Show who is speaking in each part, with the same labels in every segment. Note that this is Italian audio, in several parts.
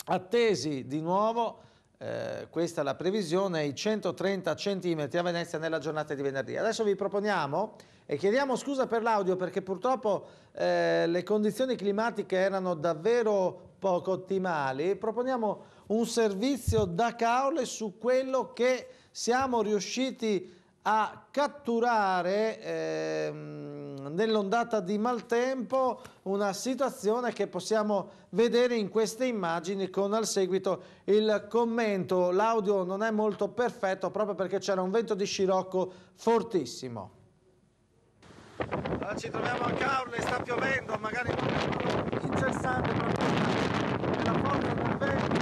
Speaker 1: attesi di nuovo, questa è la previsione, i 130 centimetri a Venezia nella giornata di venerdì. Adesso vi proponiamo, e chiediamo scusa per l'audio perché purtroppo le condizioni climatiche erano davvero poco ottimali, proponiamo un servizio da Caorle su quello che siamo riusciti a catturare nell'ondata di maltempo, una situazione che possiamo vedere in queste immagini con al seguito il commento. L'audio non è molto perfetto proprio perché c'era un vento di scirocco fortissimo. Allora, ci troviamo a Caorle, sta piovendo, magari non è incessante proprio la forza del vento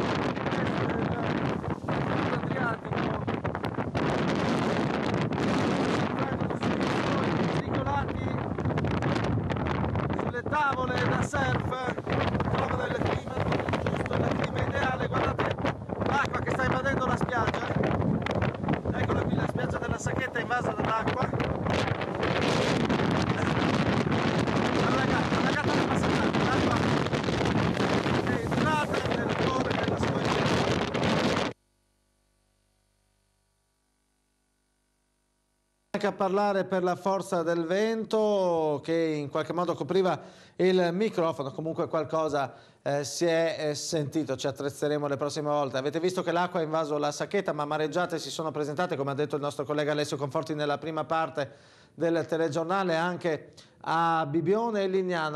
Speaker 1: Adriatico. Sulle tavole da surf, trovo nel clima giusto, nel clima ideale. Guardate l'acqua che sta invadendo la spiaggia, eccola qui, la spiaggia della Sacchetta è invasa dall'acqua. La ragazza del passaggio, l'acqua è entrata nel cuore della sua anche a parlare per la forza del vento che in qualche modo copriva il microfono. Comunque qualcosa si è sentito, ci attrezzeremo le prossime volte. Avete visto che l'acqua ha invaso la Sacchetta, ma mareggiate si sono presentate, come ha detto il nostro collega Alessio Conforti nella prima parte del telegiornale, anche a Bibbione e Lignano.